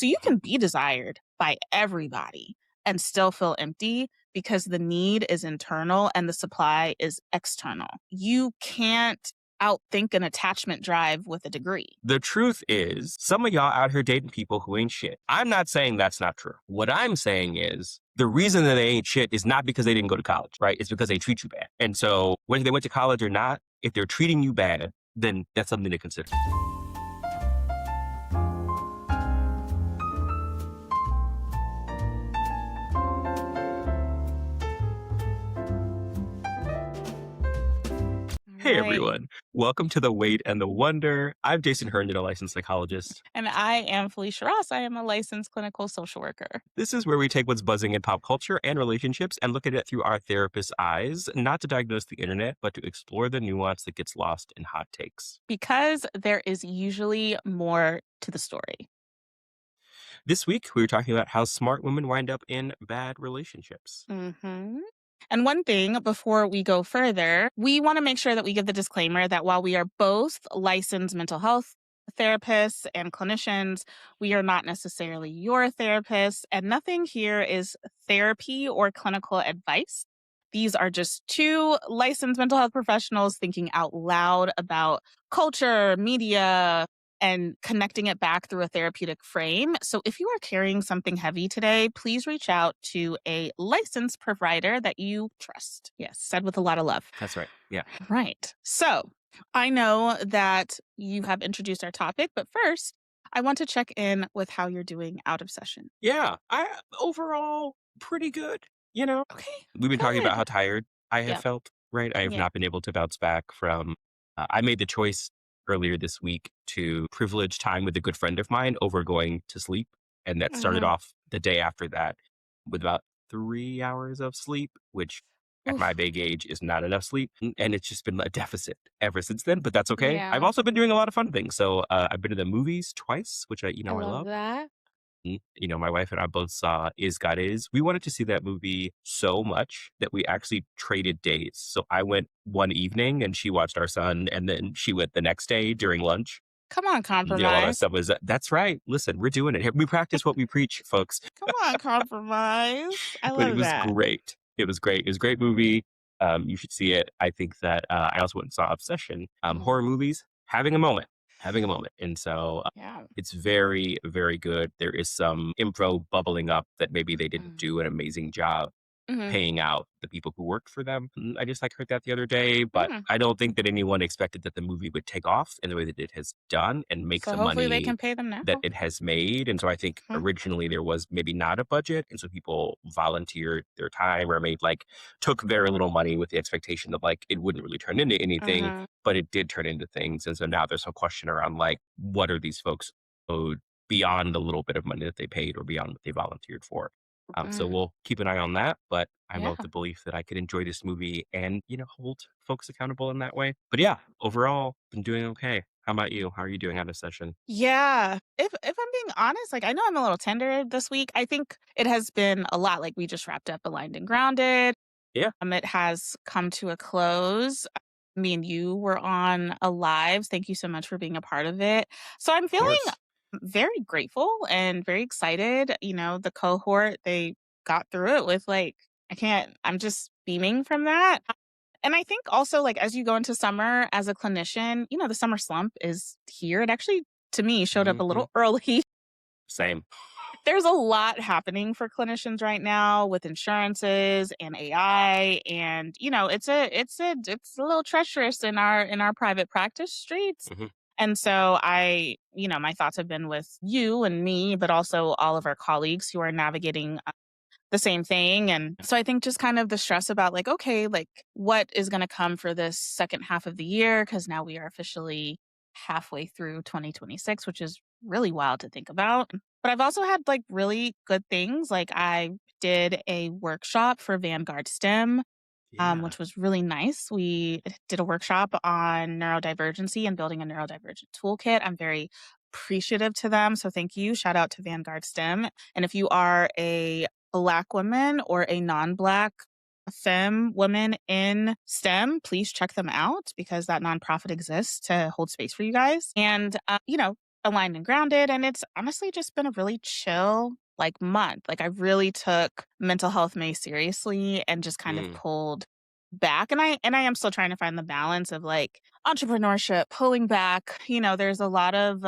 So you can be desired by everybody and still feel empty because the need is internal and the supply is external. You can't outthink an attachment drive with a degree. The truth is, some of y'all out here dating people who ain't shit. I'm not saying that's not true. What I'm saying is the reason that they ain't shit is not because they didn't go to college, right? It's because they treat you bad. And so whether they went to college or not, if they're treating you bad, then that's something to consider. Hey, Right. everyone. Welcome to The Wait and the Wonder. I'm Jason Herndon, a licensed psychologist. And I am Philicia Ross. I am a licensed clinical social worker. This is where we take what's buzzing in pop culture and relationships and look at it through our therapist's eyes, not to diagnose the internet, but to explore the nuance that gets lost in hot takes. Because there is usually more to the story. This week, we were talking about how smart women wind up in bad relationships. Mm-hmm. And one thing before we go further, we want to make sure that we give the disclaimer that while we are both licensed mental health therapists and clinicians, we are not necessarily your therapists, and nothing here is therapy or clinical advice. These are just two licensed mental health professionals thinking out loud about culture, media, and connecting it back through a therapeutic frame. So if you are carrying something heavy today, please reach out to a licensed provider that you trust. Yes, said with a lot of love. That's right. Yeah. Right. So I know that you have introduced our topic, but first, I want to check in with how you're doing out of session. Yeah. Overall, pretty good. You know, Okay, we've been talking about good. how tired I have Yep. felt, right? I have Yeah. not been able to bounce back from, I made the choice earlier this week to privilege time with a good friend of mine over going to sleep. And that started Hmm. off the day after that with about 3 hours of sleep, which at my Oof. big age is not enough sleep. And it's just been a deficit ever since then, but that's okay. I've Yeah. also been doing a lot of fun things. So I've been to the movies twice, which I I love love. that. My wife and I both saw Is God Is. We wanted to see that movie so much that we actually traded days. So I went one evening and she watched Our Son, and then she went the next day during lunch. Come on, All that compromise. stuff was, that's right. Listen, we're doing it. We practice what we preach, folks. Come on, compromise. I But it love was that. great. It was great. It was a great movie. You should see it. I think that I also went and saw Obsession. Mhm. Horror movies, having a moment. And so Yeah. it's very, very good. There is some info bubbling up that maybe they didn't Mhm. do an amazing job Mhm. paying out the people who worked for them. I just heard that the other day, but Mm. I don't think that anyone expected that the movie would take off in the way that it has done and make So the hopefully they money can pay them now. that it has made. And so I think Mhm. originally there was maybe not a budget. And so people volunteered their time or took very little money with the expectation that it wouldn't really turn into anything, Mhm. but it did turn into things. And so now there's some question around what are these folks owed beyond the little bit of money that they paid or beyond what they volunteered for. So Mm. we'll keep an eye on that, but I'm Yeah. of the belief that I could enjoy this movie and, hold folks accountable in that way. But yeah, overall, been doing okay. How about you? How are you doing out of session? Yeah. If I'm being honest, I know I'm a little tender this week. I think it has been a lot. We just wrapped up Aligned and Grounded. Yeah, It has come to a close. Me and you were on a live. Thank you so much for being a part of it. So I'm of feeling course. very grateful and very excited. The cohort, they got through it with I'm just beaming from that. And I think also, as you go into summer as a clinician, the summer slump is here. It actually, to me, showed up a Hmm. little early. Same. There's a lot happening for clinicians right now with insurances and AI, and it's a little treacherous in our private practice streets. Hmm. And so my thoughts have been with you and me, but also all of our colleagues who are navigating the same thing. And so I think just kind of the stress about okay, what is going to come for this second half of the year? Because now we are officially halfway through 2026, which is really wild to think about. But I've also had really good things. I did a workshop for Vanguard STEM, Yeah, which was really nice. We did a workshop on neurodivergency and building a neurodivergent toolkit. I'm very appreciative to them. So thank you. Shout out to Vanguard STEM. And if you are a Black woman or a non Black femme woman in STEM, please check them out because that nonprofit exists to hold space for you guys. And, aligned and grounded. And it's honestly just been a really chill like month. Like I really took mental health May seriously and just kind of Mm, pulled back. And I am still trying to find the balance of like entrepreneurship, pulling back. There's a lot of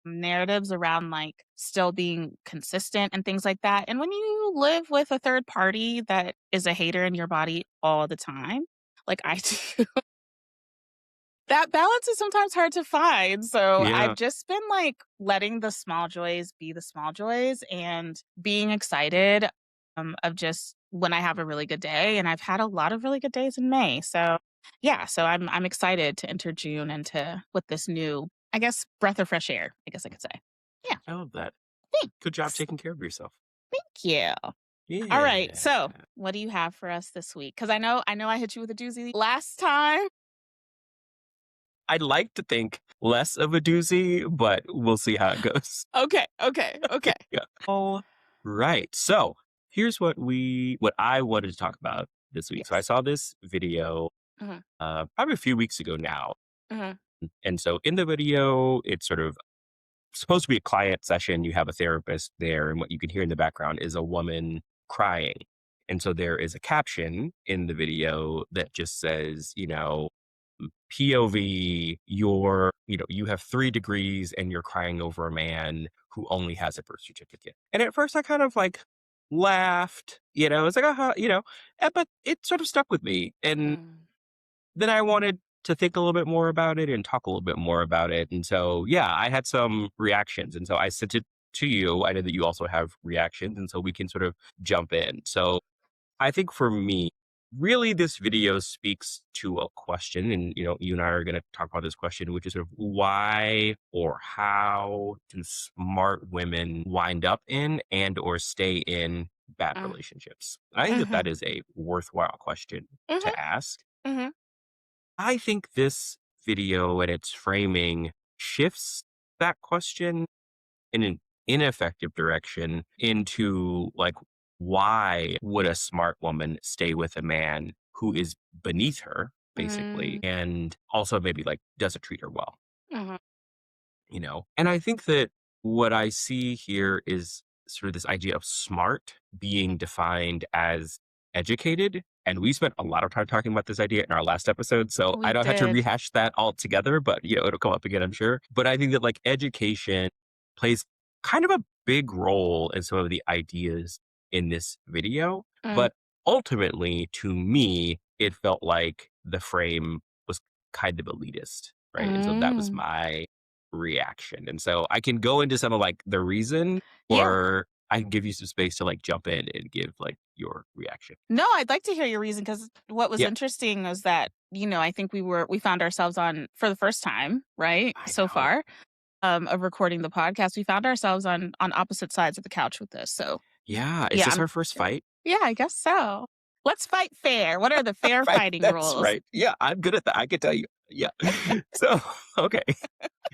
narratives around like still being consistent and things like that. And when you live with a third party that is a hater in your body all the time, like I do, that balance is sometimes hard to find. So I've yeah. just been like letting the small joys be the small joys and being excited of just when I have a really good day. And I've had a lot of really good days in May. So yeah, so I'm excited to enter June into with this new, I guess, breath of fresh air, I guess I could say. Yeah. I love that. Good job Thanks. taking care of yourself. Thank you. All right. Yeah. So what do you have for us this week? Because I know I hit you with a doozy last time. I'd like to think less of a doozy, but we'll see how it goes. Okay. Okay. Okay. Yeah. All right. So here's what I wanted to talk about this week. So I Yes. saw this video Mhm. probably a few weeks ago now. Mhm. And so in the video, it's sort of supposed to be a client session. You have a therapist there, and what you can hear in the background is a woman crying. And so there is a caption in the video that just says, POV, you have 3 degrees and you're crying over a man who only has a birth certificate. And at first I kind of like laughed, it's like, but it sort of stuck with me. And Mm. then I wanted to think a little bit more about it and talk a little bit more about it. And so, yeah, I had some reactions. And so I sent it to you. I know that you also have reactions. And so we can sort of jump in. So I think for me, really this video speaks to a question. And, you and I are going to talk about this question, which is sort of why or how do smart women wind up in and or stay in bad Mm. relationships? I think that Mhm. that is a worthwhile question Mhm. to ask. Mhm. I think this video and its framing shifts that question in an ineffective direction into like, why would a smart woman stay with a man who is beneath her, basically, Mm. and also maybe like doesn't treat her well? Mhm. And I think that what I see here is sort of this idea of smart being defined as educated. And we spent a lot of time talking about this idea in our last episode. So I We don't have to did. rehash that all together, but it'll come up again, I'm sure. But I think that like education plays kind of a big role in some of the ideas in this video. Mm. But ultimately, to me, it felt like the frame was kind of elitist. Right. And so that was Mm. my reaction. And so I can go into some of like the reason, Yeah. or I can give you some space to like jump in and give like your reaction. No, I'd like to hear your reason because what was Yeah, interesting was that, I think we found ourselves on for the first time, right? I So know. far, of recording the podcast, we found ourselves on opposite sides of the couch with this. So Yeah. Is yeah, this I'm our first fight? yeah, I guess so. Let's fight fair. What are the fair Right. fighting That's rules? right. Yeah. I'm good at that. I can tell you. Yeah. So, okay.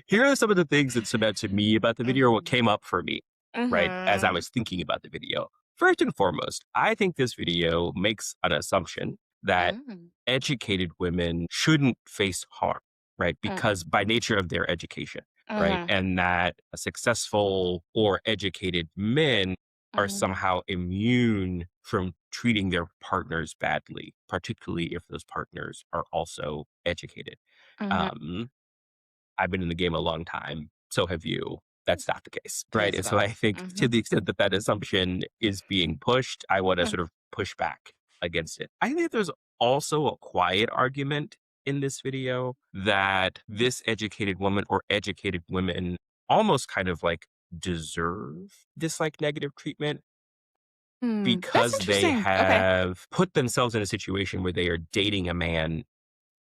Here are some of the things that stood out to me about the video, or what Mhm. came up for me, right, as I Mhm. was thinking about the video. First and foremost, I think this video makes an assumption that Mm. educated women shouldn't face harm, right, Mm. because by nature of their education, right, Mhm. and that successful or educated men are Mhm. somehow immune from treating their partners badly, particularly if those partners are also educated. Mhm. Um, I've been in the game a long time. So have you. That's not the case, right? Praise And so God. I think to Mhm. the extent that that assumption is being pushed, I want to Mm. sort of push back against it. I think there's also a quiet argument in this video that this educated woman or educated women almost kind of like deserve this like negative treatment Mm. That's because they interesting. Okay. have put themselves in a situation where they are dating a man,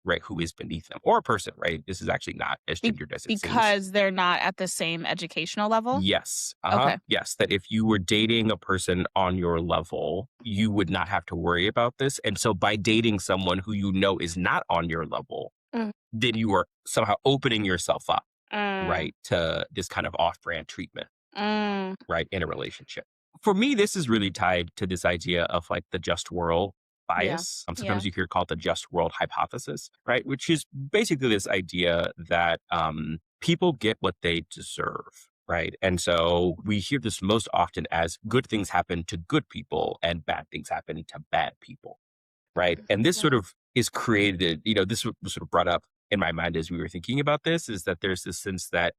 right, who is beneath them, or a person, right? This is actually not as Be gendered as it seems. because they're not at the same educational level? Yes. Uh-huh. Okay. Yes. That if you were dating a person on your level, you would not have to worry about this. And so by dating someone who you know is not on your level, Mm. then you are somehow opening yourself up, Mm. right, to this kind of off-brand treatment, Mm. right, in a relationship. For me, this is really tied to this idea of like the just world Yeah. bias. Yeah. Sometimes you hear it called the just world hypothesis, right? Which is basically this idea that people get what they deserve. Right. And so we hear this most often as good things happen to good people and bad things happen to bad people. Right. And this sort Mhm. of is created, this was sort of brought up in my mind as we were thinking about this, is that there's this sense that,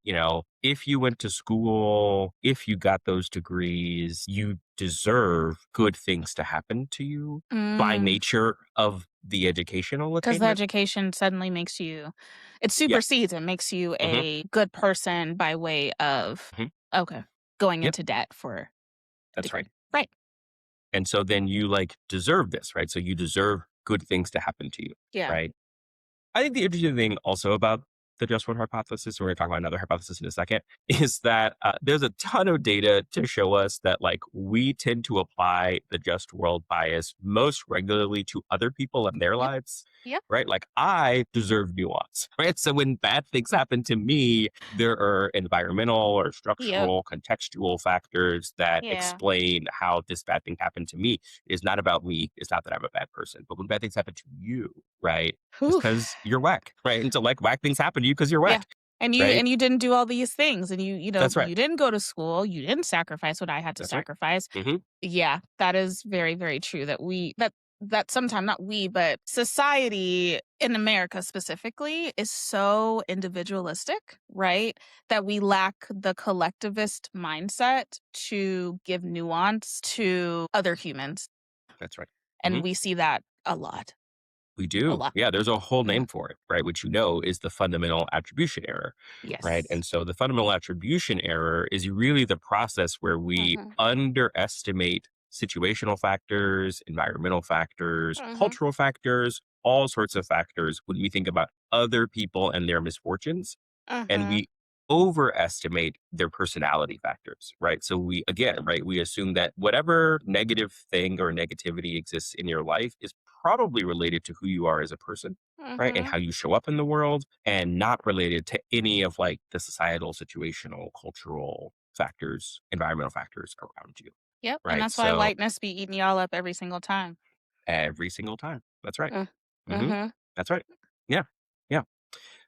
if you went to school, if you got those degrees, you deserve good things to happen to you by Mm, nature of the educational 'cause the attainment. education suddenly makes you it Yeah. supersedes and makes you Hmm. a good person by way of Hmm. okay, going Yep. into debt for a That's right. degree. Right. And so then you like deserve this, right? So you deserve good things to happen to you, Yeah. right? I think the interesting thing also about the just one hypothesis, and we're going to talk about another hypothesis in a second, is that there's a ton of data to show us that like we tend to apply the just world bias most regularly to other people in their Yep. lives, Yep. right? Like I deserve nuance, right? So when bad things happen to me, there are environmental or Yep. structural, contextual factors that Yeah. explain how this bad thing happened to me. It's not about me. It's not that I'm a bad person. But when bad things happen to you, right? It's Whew. because you're whack, right? And so like whack things happen to you because you're Yeah. whack, right? And you didn't do all these things and That's right. you didn't go to school, you didn't sacrifice what I had to That's right. sacrifice. Hmm. Yeah, that is very, very true that sometime not we, but society in America specifically is so individualistic, right? That we lack the collectivist mindset to give nuance to other humans. That's right. Hmm. And we see that a lot. We A do. lot. Yeah, there's a whole Mhm. name for it, right? Which is the fundamental attribution error, right? Yes. And so the fundamental attribution error is really the process where we Mhm. underestimate situational factors, environmental factors, Mhm. cultural factors, all sorts of factors when we think about other people and their misfortunes, and Mhm. we overestimate their personality factors, right? So we, again, right, we assume that whatever negative thing or negativity exists in your life is probably related to who you are as a person, right? And Mhm. how you show up in the world, and not related to any of like the societal, situational, cultural factors, environmental factors around you, Yep, and right? that's why So whiteness be eating y'all up every single time. every single time. That's right. Mm. Hmm. Mhm. That's right. Yeah. Yeah.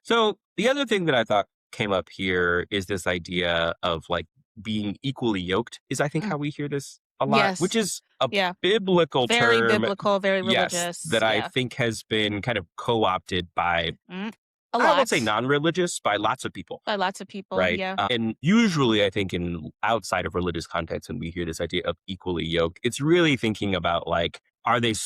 So the other thing that I thought came up here is this idea of like being equally yoked, is I think Mm. how we hear this a lot, which Yes. is a Yeah. biblical Very term, biblical, very yes, religious. that I Yeah. think has been kind of co-opted by, Mm. A I won't say lot non-religious, by lots of people. by lots of people, Right. yeah. And usually, I think, in outside of religious context, when we hear this idea of equally yoked, it's really thinking about like, are they Mhm.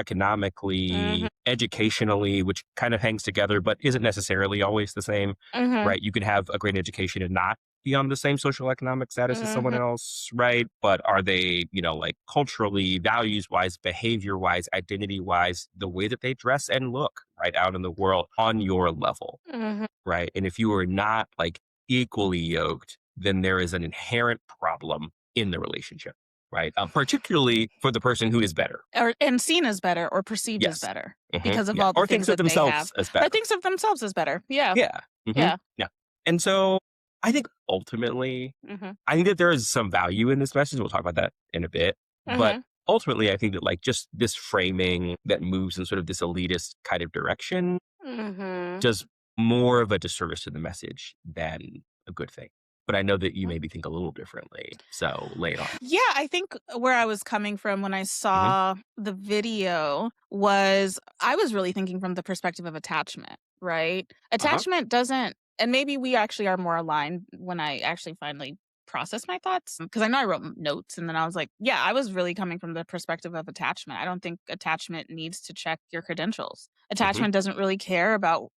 socioeconomically, educationally, which kind of hangs together, but isn't necessarily always the same, Mhm. right? You can have a great education and not be on the same social economic status as someone Mhm. else, right? But are they, like culturally, values wise, behavior wise, identity wise, the way that they dress and look right out in the world on your level? Mhm. Right. And if you are not like equally yoked, then there is an inherent problem in the relationship. Right. Particularly for the person who is better. Or and seen as better or perceived as Yes. better Hmm. because of Yeah. all the Or things thinks of that they themselves have, as or better. thinks of themselves as better. Yeah. Yeah. Hmm. Yeah. Yeah. And so I think ultimately, Mhm. I think that there is some value in this message. We'll talk about that in a bit. But Mhm. ultimately, I think that like just this framing that moves in sort of this elitist kind of direction Mhm. does more of a disservice to the message than a good thing. But I know that you maybe think a little differently. So lay it on Yeah, I think where I was coming from when I me. Hmm. saw the video was I was really thinking from the perspective of attachment, right? Uh huh. Attachment doesn't, and maybe we actually are more aligned when I actually finally process my thoughts because I know I wrote notes and then I was like, yeah, I was really coming from the perspective of attachment. I don't think attachment needs to check your credentials. Hmm. Attachment doesn't really care about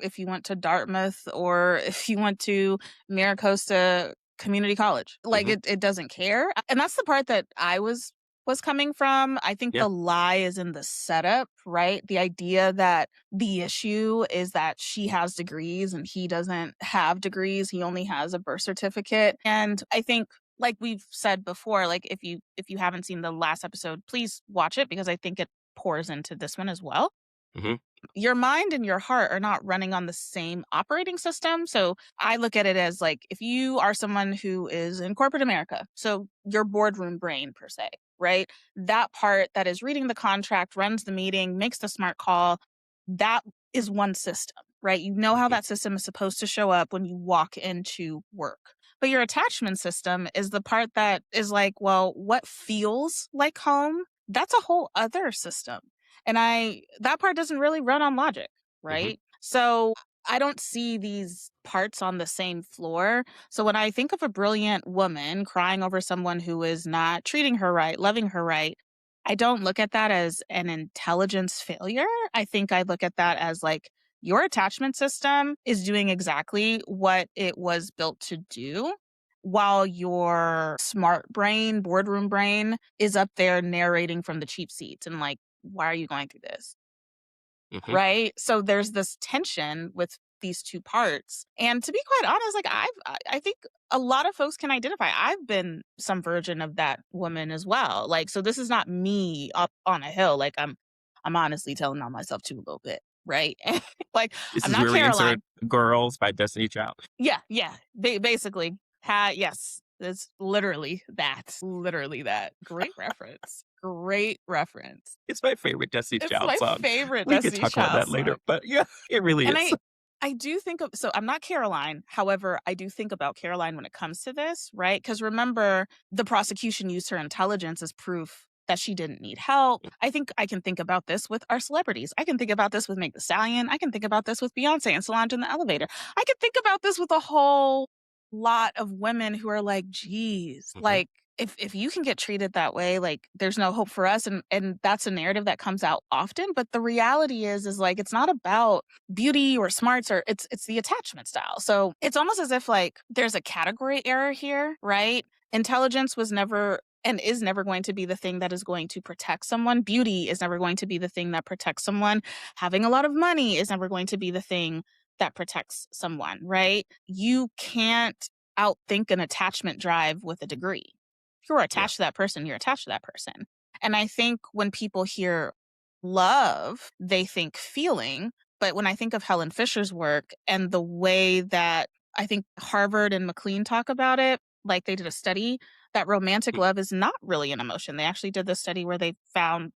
if you went to Dartmouth or if you went to Maricosta Community College. Like Hmm. it doesn't care. And that's the part that I was coming from. I think Yeah. the lie is in the setup, right? The idea that the issue is that she has degrees and he doesn't have degrees. He only has a birth certificate. And I think like we've said before, like if you haven't seen the last episode, please watch it because I think it pours into this one as well. Hmm. Your mind and your heart are not running on the same operating system. So I look at it as like if you are someone who is in corporate America, so your boardroom brain per se, right? That part that is reading the contract, runs the meeting, makes the smart call, that is one system. right? You know how Mhm. that system is supposed to show up when you walk into work. But your attachment system is the part that is like, well, what feels like home? That's a whole other system. And that part doesn't really run on logic, Mhm. right? So I don't see these parts on the same floor. So when I think of a brilliant woman crying over someone who is not treating her right, loving her right, I don't look at that as an intelligence failure. I think I look at that as like your attachment system is doing exactly what it was built to do, while your smart brain, boardroom brain, is up there narrating from the cheap seats and like, why are you going through this? Mhm. Right? So there's this tension with these two parts. And to be quite honest, like I think a lot of folks can identify. I've been some version of that woman as well. Like, so this is not me up on a hill. Like I'm honestly telling on myself too a little bit. Right. Like This I'm is not where we Caroline. insert Girls by Destiny Child. Yeah, yeah. Basically, yes, it's literally that. Literally that. Great reference. Great reference. It's my favorite Destiny It's Child my song. favorite We could Destiny's talk about Child that later, song. but yeah, it really And is. I do think of, so I'm not Caroline. However, I do think about Caroline when it comes to this, right? Because remember, the prosecution used her intelligence as proof that she didn't need help. I think I can think about this with our celebrities. I can think about this with Meg Thee Stallion. I can think about this with Beyonce and Solange in the elevator. I can think about this with a whole lot of women who are like, geez, Mhm. like if you can get treated that way, like there's no hope for us. And that's a narrative that comes out often. But the reality is like it's not about beauty or smarts, or it's the attachment style. So it's almost as if like there's a category error here, right? Intelligence was never and is never going to be the thing that is going to protect someone. Beauty is never going to be the thing that protects someone. Having a lot of money is never going to be the thing that protects someone, right? You can't outthink an attachment drive with a degree. If you're Yeah. attached to that person, you're attached to that person. And I think when people hear love, they think feeling. But when I think of Helen Fisher's work and the way that I think Harvard and McLean talk about it, like they did a study that romantic Mm. love is not really an emotion. They actually did this study where they found,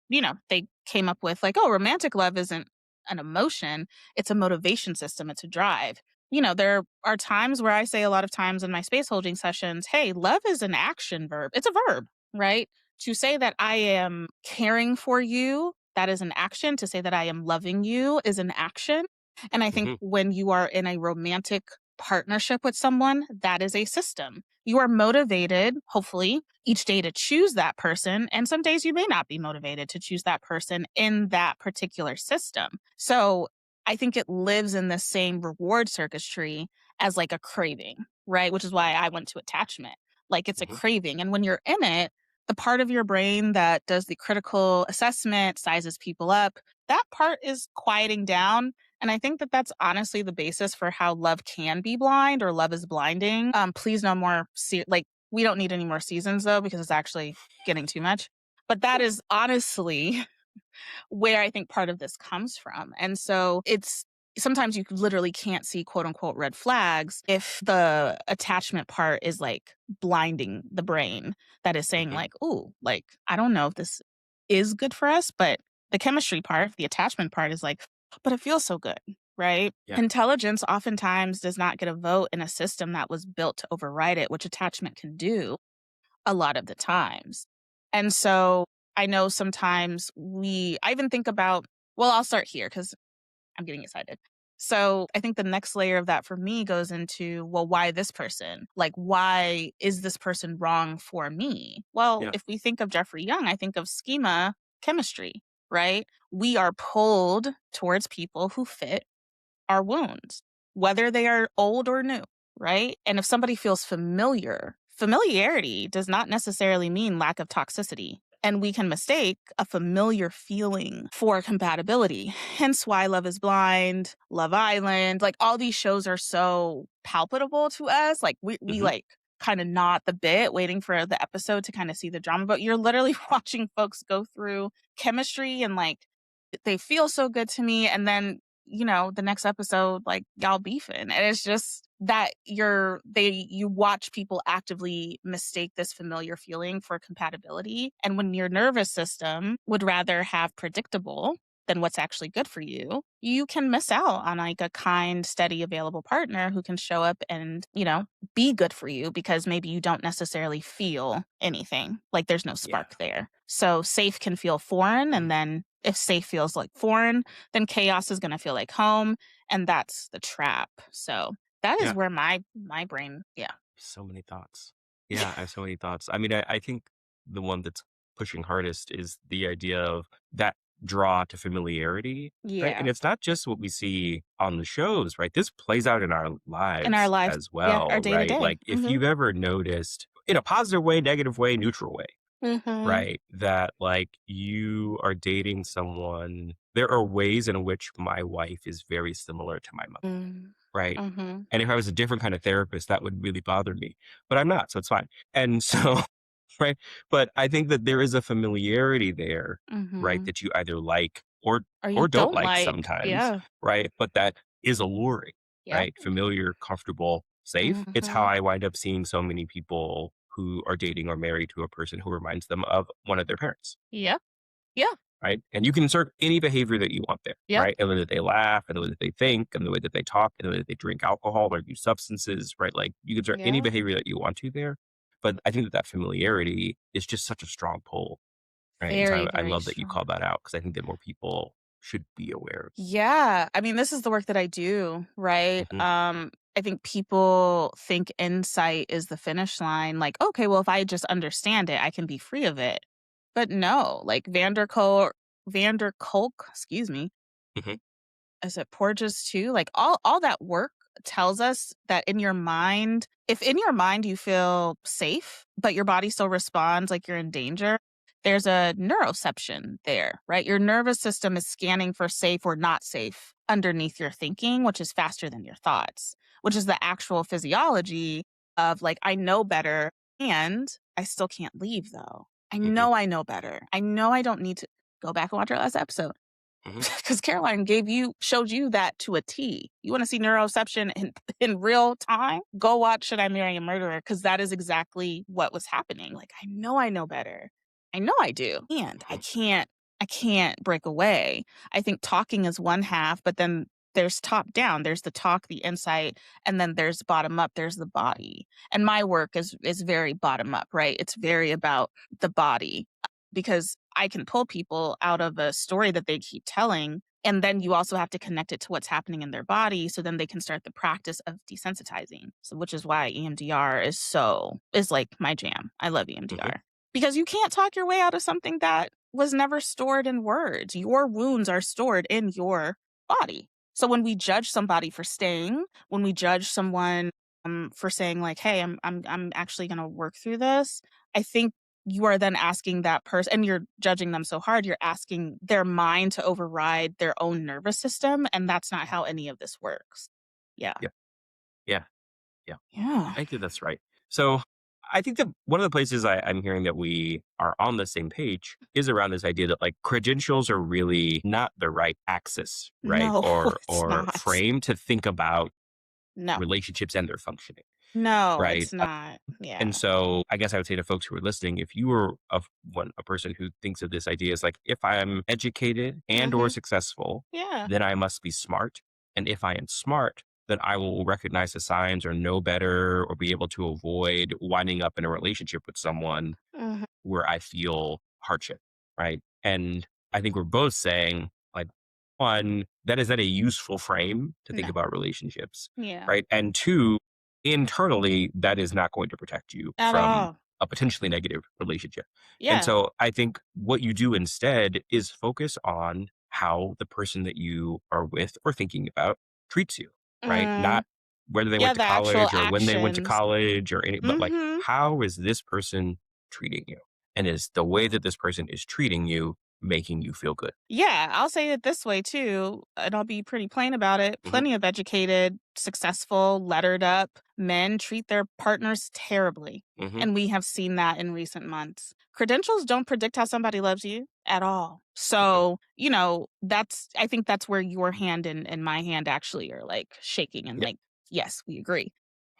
they came up with like, oh, romantic love isn't an emotion, it's a motivation system, it's a drive. There are times where I say a lot of times in my space holding sessions, hey, love is an action verb. It's a verb, right? To say that I am caring for you, that is an action. To say that I am loving you is an action. And I think Mhm. when you are in a romantic partnership with someone, that is a system. You are motivated, hopefully, each day to choose that person. And some days you may not be motivated to choose that person in that particular system. So I think it lives in the same reward circuitry as like a craving, right? Which is why I went to attachment. Like it's a Mhm. craving. And when you're in it, the part of your brain that does the critical assessment, sizes people up, that part is quieting down. And I think that that's honestly the basis for how love can be blind or love is blinding. Please no more, like, we don't need any more seasons though, because it's actually getting too much. But that is honestly where I think part of this comes from. And so it's sometimes you literally can't see quote unquote red flags if the attachment part is like blinding the brain that is saying Mhm. like, "Ooh, like I don't know if this is good for us," but the chemistry part, the attachment part is like, "But it feels so good." Right? Yeah. Intelligence oftentimes does not get a vote in a system that was built to override it, which attachment can do a lot of the times. And so I know sometimes I even think about, well, I'll start here because I'm getting excited. So I think the next layer of that for me goes into, well, why this person? Like, why is this person wrong for me? Well, Yeah. if we think of Jeffrey Young, I think of schema chemistry, right? We are pulled towards people who fit our wounds, whether they are old or new, right? And if somebody feels familiar, familiarity does not necessarily mean lack of toxicity. And we can mistake a familiar feeling for compatibility. Hence why Love is Blind, Love Island, like all these shows are so palpable to us. Like we Mhm. like kind of knot the bit waiting for the episode to kind of see the drama, but you're literally watching folks go through chemistry and like they feel so good to me. And then, the next episode, like y'all beefing. And it's just that you watch people actively mistake this familiar feeling for compatibility. And when your nervous system would rather have predictable, than what's actually good for you can miss out on like a kind, steady, available partner who can show up and, be good for you because maybe you don't necessarily feel anything. Like there's no Yeah. spark there. So safe can feel foreign. And then if safe feels like foreign, then chaos is going to feel like home. And that's the trap. So that is Yeah. where my brain, yeah. So many thoughts. Yeah, I have so many thoughts. I mean, I think the one that's pushing hardest is the idea of that draw to familiarity, right? And Yeah. it's not just what we see on the shows, right? This plays out in our In our lives lives. as Yeah. Our well, day to right? day. Like if Mhm. you've ever noticed in a positive way, negative way, neutral way, Mhm. right? That like you are dating someone. There are ways in which my wife is very similar to my mother, Mm. right? Mhm. And if I was a different kind of therapist, that would really bother me, but I'm not, so it's fine. And so, right? But I think that there is a familiarity there, right? Mhm. That you either like or Or you or don't don't like like. sometimes, Yeah. right? But that is alluring, Yep. right? Familiar, comfortable, safe. It's how Mhm. I wind up seeing so many people who are dating or married to a person who reminds them of one of their parents, Yep. Yeah. right? And you can insert any behavior that you want there, Yep. right? And the way that they laugh, and the way that they think, and the way that they talk, and the way that they drink alcohol or use substances, right? Like you can insert any Yeah. behavior that you want to there. But I think that that familiarity is just such a strong pull, right? And Very, so I very love that you strong. called that out because I think that more people should be aware. Yeah. I mean, this is the work that I do, right? Hmm. I think people think insight is the finish line. Like, okay, well, if I just understand it, I can be free of it. But no, like Vander Kolk, excuse me, Hmm. is it Porges too? Like all that work tells us that in your mind, if in your mind you feel safe, but your body still responds like you're in danger, there's a neuroception there, right? Your nervous system is scanning for safe or not safe underneath your thinking, which is faster than your thoughts, which is the actual physiology of like, I know better and I still can't leave though. Hmm. I know better. I know I don't need to go back and watch our last episode Hmm. because Caroline showed you that to a T. You want to see neuroception in real time? Go watch Should I Marry a Murderer? Because that is exactly what was happening. Like, I know better. I know I do. And Hmm. I can't break away. I think talking is one half, but then there's top down. There's the talk, the insight, and then there's bottom up, there's the body. And my work is very bottom up, right? It's very about the body because I can pull people out of a story that they keep telling. And then you also have to connect it to what's happening in their body so then they can start the practice of desensitizing. So, which is why EMDR is like my jam. I love Hmm. EMDR because you can't talk your way out of something that was never stored in words. Your wounds are stored in your body. So when we judge somebody for staying, when we judge someone for saying like, "Hey, I'm actually going to work through this," I think you are then asking that person and you're judging them so hard, you're asking their mind to override their own nervous system, and that's not how any of this works. Yeah. Yeah. Yeah. Yeah. Yeah. I think that's right. So I think that one of the places I'm hearing that we are on the same page is around this idea that like credentials are really not the right axis, right? No, it's Or not. frame to think about No. relationships and their functioning, No, right? it's not. And Yeah. so I guess I would say to folks who are listening, if you were a person who thinks of this idea as like, if I'm educated and or Mhm. successful, Yeah. then I must be smart. And if I am smart, then I will recognize the signs or know better or be able to avoid winding up in a relationship with someone Mhm. where I feel hardship, right? And I think we're both saying, like, one, that is not a useful frame to think No. about relationships, Yeah. right? And two, internally, that is not going to protect you At from all. a potentially negative relationship. And Yeah. so I think what you do instead is focus on how the person that you are with or thinking about treats you, right? Mm. Not whether they Yeah, went to the actual college or when they went to actions. college or any, but like, Mhm. how is this person treating you? And is the way that this person is treating you making you feel good? Yeah, I'll say it this way too, and I'll be pretty plain about it. Hmm. Plenty of educated, successful, lettered up men treat their partners terribly. Hmm. And we have seen that in recent months. Credentials don't predict how somebody loves you at all. Hmm. So, I think that's where your hand and my hand actually are like shaking and Yeah. like, yes, we agree.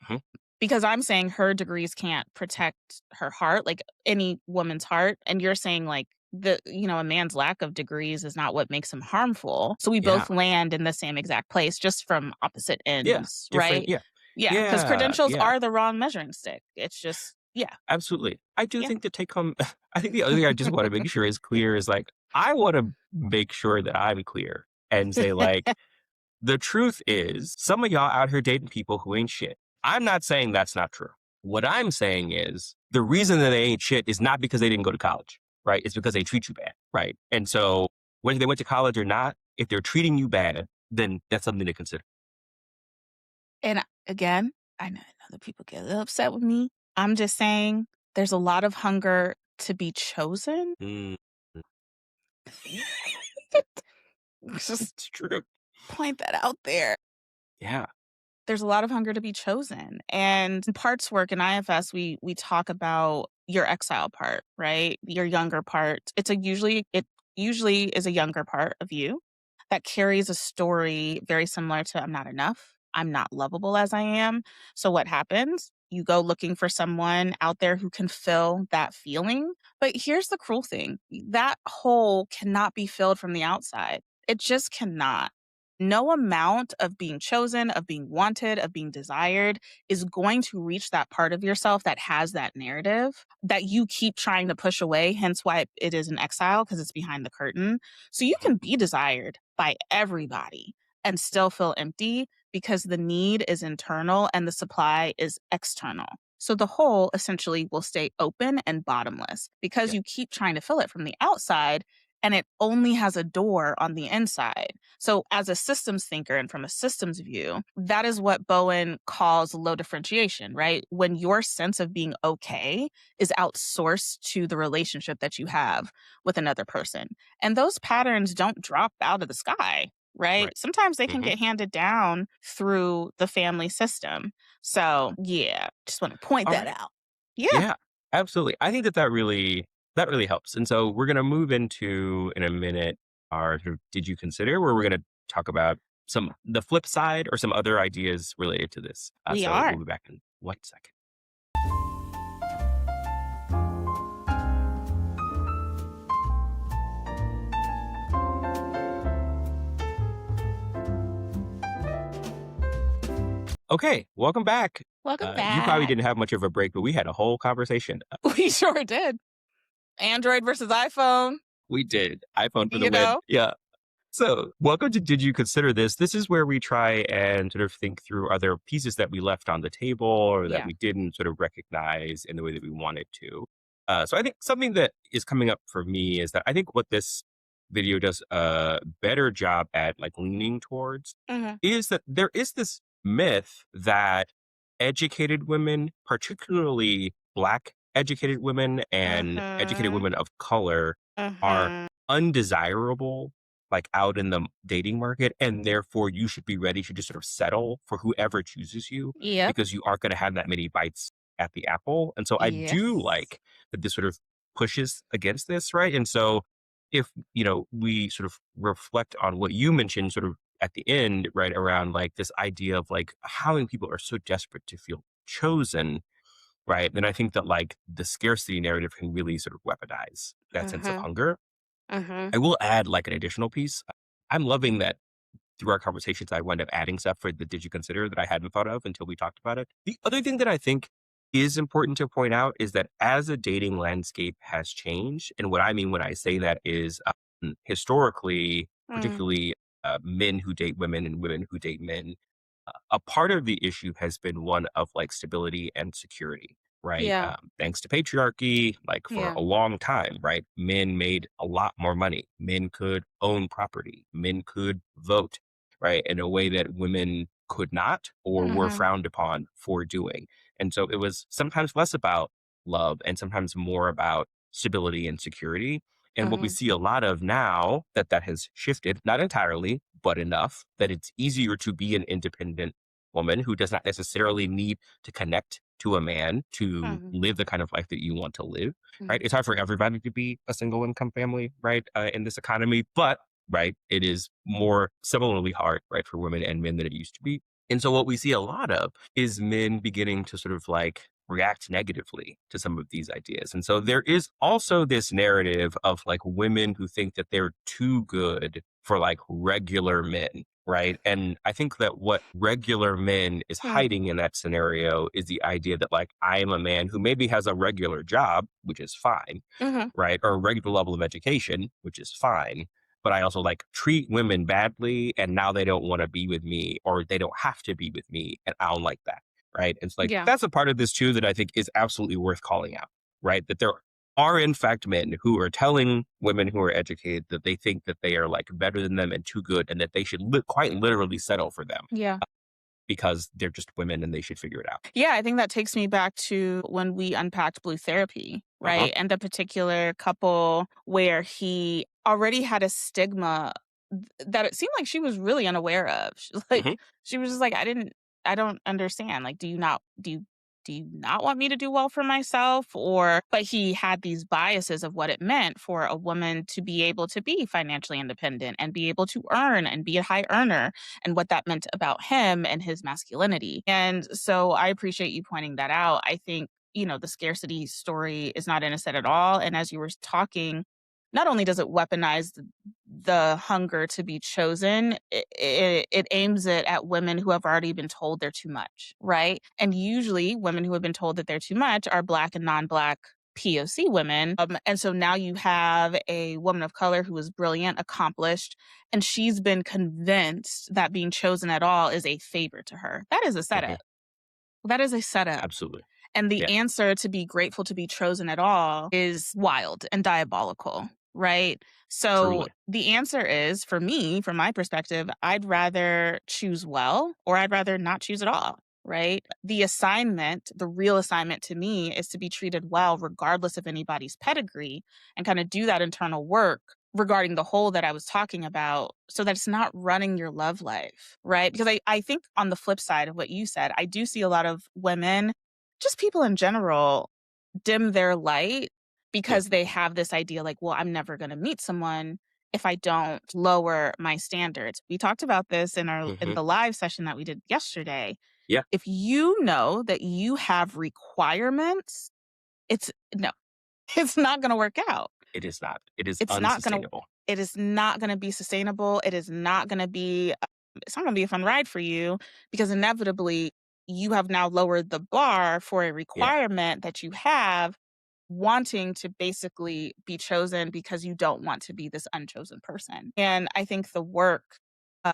Hmm. Because I'm saying her degrees can't protect her heart, like any woman's heart. And you're saying like a man's lack of degrees is not what makes him harmful. So we Yeah. both land in the same exact place, just from opposite Yeah. ends, Different. right? Yeah. Yeah, because Yeah. credentials Yeah. are the wrong measuring stick. It's just, yeah, Absolutely. I do yeah. think the take home, I think the other thing I just want to make sure is clear is like, I want to make sure that I'm clear and say, like, the truth is, some of y'all out here dating people who ain't shit. I'm not saying that's not true. What I'm saying is the reason that they ain't shit is not because they didn't go to college, right? It's because they treat you bad, right? And so whether they went to college or not, if they're treating you bad, then that's something to consider. And again, I know other people get a little upset with me. I'm just saying there's a lot of hunger to be chosen. Mm, Just it's true. point that out there. Yeah. There's a lot of hunger to be chosen. And in parts work in IFS, we talk about your exile part, right? Your younger part. It usually is a younger part of you that carries a story very similar to I'm not enough. I'm not lovable as I am. So what happens? You go looking for someone out there who can fill that feeling. But here's the cruel thing. That hole cannot be filled from the outside. It just cannot. No amount of being chosen, of being wanted, of being desired is going to reach that part of yourself that has that narrative that you keep trying to push away, hence why it is an exile because it's behind the curtain. So you can be desired by everybody and still feel empty because the need is internal and the supply is external. So the hole essentially will stay open and bottomless because Yeah. you keep trying to fill it from the outside and it only has a door on the inside. So, as a systems thinker and from a systems view, that is what Bowen calls low differentiation, right? When your sense of being okay is outsourced to the relationship that you have with another person. And those patterns don't drop out of the sky, right? Right. Sometimes they can Hmm. get handed down through the family system. So, yeah, just want to point All that right. out. Yeah, Yeah, absolutely. I think that really helps. And so we're going to move into in a minute our sort of did you consider where we're going to talk about some the flip side or some other ideas related to this. we So are. we'll be back in 1 second. Okay, welcome back. Welcome You probably back. didn't have much of a break, but we had a whole conversation. We sure did. Android versus iPhone, We did. iPhone for the you win. know? Yeah. So, welcome to Did You Consider This? This is where we try and sort of think through other pieces that we left on the table or that Yeah. we didn't sort of recognize in the way that we wanted to. So, I think something that is coming up for me is that I think what this video does a better job at like leaning towards Mhm. is that there is this myth that educated women, particularly Black educated women and educated Mhm. women of color, are Mhm. undesirable like out in the dating market, and therefore you should be ready to just sort of settle for whoever chooses you Yep. because you aren't going to have that many bites at the apple. And so I do Yes. like that this sort of pushes against this, right? And so if we sort of reflect on what you mentioned sort of at the end, right, around like this idea of like how many people are so desperate to feel chosen, right? Then I think that like the scarcity narrative can really sort of weaponize that sense of Mhm. hunger. Mhm. I will add like an additional piece. I'm loving that through our conversations, I wind up adding stuff for the did you consider that I hadn't thought of until we talked about it. The other thing that I think is important to point out is that as a dating landscape has changed, and what I mean when I say that is historically, Mm. particularly men who date women and women who date men, a part of the issue has been one of like stability and security, right? Yeah. Thanks to patriarchy, like for Yeah. a long time, right? Men made a lot more money. Men could own property. Men could vote, right? In a way that women could not or were Mhm. frowned upon for doing. And so it was sometimes less about love and sometimes more about stability and security. And what we Mhm. see a lot of now that has shifted, not entirely, but enough that it's easier to be an independent woman who does not necessarily need to connect to a man to Mhm. live the kind of life that you want to live, right? Mhm. It's hard for everybody to be a single income family, right? In this economy, but right, it is more similarly hard, right, for women and men than it used to be. And so what we see a lot of is men beginning to sort of like react negatively to some of these ideas. And so there is also this narrative of like women who think that they're too good for like regular men, right? And I think that what regular men is Mm, hiding in that scenario is the idea that like I am a man who maybe has a regular job, which is fine, mhm. right? Or a regular level of education, which is fine. But I also like treat women badly and now they don't want to be with me or they don't have to be with me. And I don't like that. Right. And it's like Yeah. that's a part of this too that I think is absolutely worth calling out. Right. That there are in fact men who are telling women who are educated that they think that they are like better than them and too good and that they should quite literally settle for them Yeah. because they're just women and they should figure it out. Yeah, I think that takes me back to when we unpacked Blue Therapy, Uh-huh. right? And the particular couple where he already had a stigma that it seemed like she was really unaware of. She's like, Hmm. she was just like, I don't understand. Like, do you not want me to do well for myself? Or, but he had these biases of what it meant for a woman to be able to be financially independent and be able to earn and be a high earner and what that meant about him and his masculinity. And so I appreciate you pointing that out. I think, you know, the scarcity story is not innocent at all. And as you were talking, not only does it weaponize the hunger to be chosen, it aims it at women who have already been told they're too much, right? And usually women who have been told that they're too much are Black and non Black POC women. And so now you have a woman of color who is brilliant, accomplished, and she's been convinced that being chosen at all is a favor to her. That is a Hmm. setup. That is a setup. Absolutely. And the Yeah. answer to be grateful to be chosen at all is wild and diabolical, right? So Truly. the answer is for me, from my perspective, I'd rather choose well or I'd rather not choose at all, right? The assignment, the real assignment to me is to be treated well, regardless of anybody's pedigree, and kind of do that internal work regarding the whole that I was talking about so that it's not running your love life, right? Because I think on the flip side of what you said, I do see a lot of women, just people in general, dim their light Yeah. because they have this idea like, well, I'm never going to meet someone if I don't lower my standards. We talked about this in Hmm. the live session that we did yesterday. Yeah. If you know that you have requirements, it's no, it's not going to work out. It is not. It is It's not going to unsustainable. it is not going to be sustainable. It is not going to be it's not going to be a fun ride for you because inevitably you have now lowered the bar for a Yeah. requirement that you have wanting to basically be chosen because you don't want to be this unchosen person. And I think the work,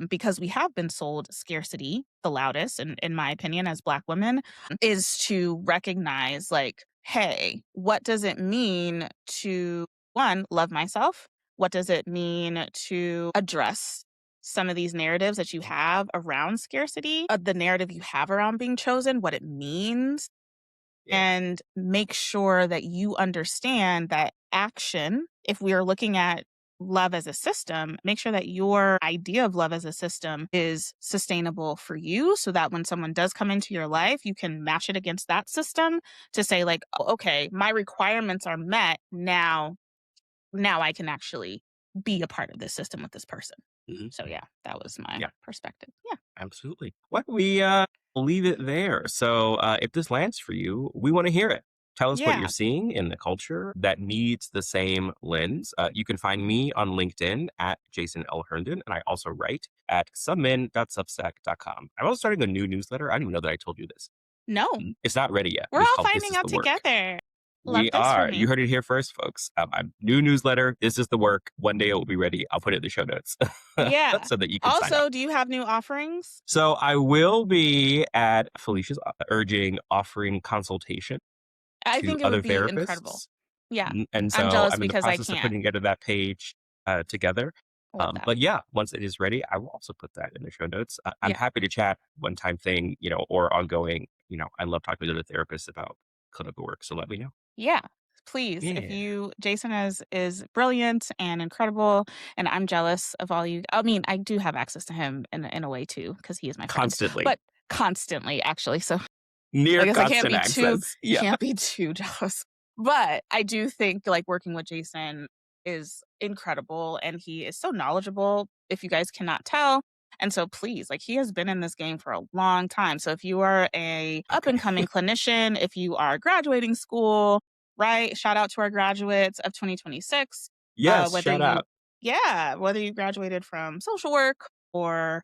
because we have been sold scarcity the loudest, in my opinion, as Black women, is to recognize like, hey, what does it mean to one, love myself? What does it mean to address some of these narratives that you have around scarcity, the narrative you have around being chosen, what it means, Yeah. and make sure that you understand that action, if we are looking at love as a system, make sure that your idea of love as a system is sustainable for you so that when someone does come into your life, you can match it against that system to say like, oh, okay, my requirements are met. Now I can actually be a part of this system with this person. Hmm. So yeah, that was my Yeah. perspective. Yeah. Absolutely. Why don't we leave it there? So, if this lands for you, we want to hear it. Tell us what you're Yeah. seeing in the culture that needs the same lens. You can find me on LinkedIn at Jason L. Herndon, and I also write at submin.substack.com. I'm also starting a new newsletter. I didn't even know that I told you this. No, It's not ready yet, we're but it's all called This finding is out the Work. together. We Love this for are. You me. heard it here first, folks. I'm new newsletter. This is the work. One day it will be ready. I'll put it in the show notes Yeah. so that you can sign up. Also, do you have new offerings? So I will be at Felicia's urging offering consultation I to think it would other be incredible. therapists. Yeah. And I'm so jealous I'm in the because I process of can't. putting together that page together. Love that. But yeah, once it is ready, I will also put that in the show notes. I'm Yeah. happy to chat one time thing, or ongoing. I love talking to other therapists about clinical work. So let me know. Yeah. Please, if Yeah. you Jason is brilliant and incredible, and I'm jealous of all you. I mean, I do have access to him in a way too because he is my friend, Constantly. but constantly actually. So I Near guess constant access. Yeah. can't be too jealous. But I do think like working with Jason is incredible and he is so knowledgeable, if you guys cannot tell. And so please, like he has been in this game for a long time. So if you are a up Okay. and coming clinician, if you are graduating school, right? Shout out to our graduates of 2026. Yes, Whether shout out. whether you graduated from social work or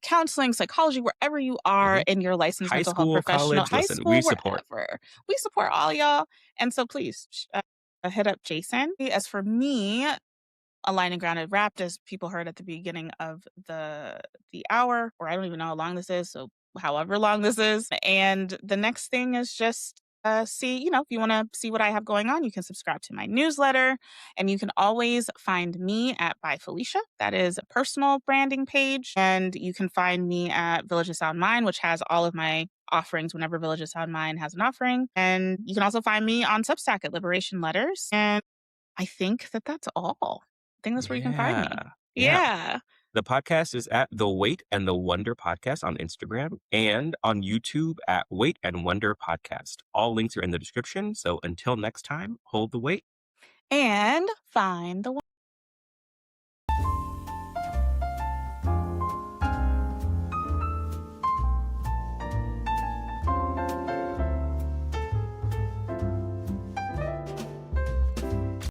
counseling, psychology, wherever you are Mhm. in your licensed High mental health school, professional, college, high listen, we school, support. wherever. We support all y'all. And so please hit up Jason. As for me, Aligned and Grounded Wrapped, as people heard at the beginning of the hour, or I don't even know how long this is, so however long this is. And the next thing is just see, if you want to see what I have going on, you can subscribe to my newsletter, and you can always find me at By Felicia. That is a personal branding page, and you can find me at Village of Sound Mind, which has all of my offerings whenever Village of Sound Mind has an offering. And you can also find me on Substack at Liberation Letters. And I think that that's all. I think that's where you can find Yeah. me. Yeah. Yeah. The podcast is at The Wait and the Wonder Podcast on Instagram and on YouTube at Wait and Wonder Podcast. All links are in the description. So until next time, hold the wait. And find the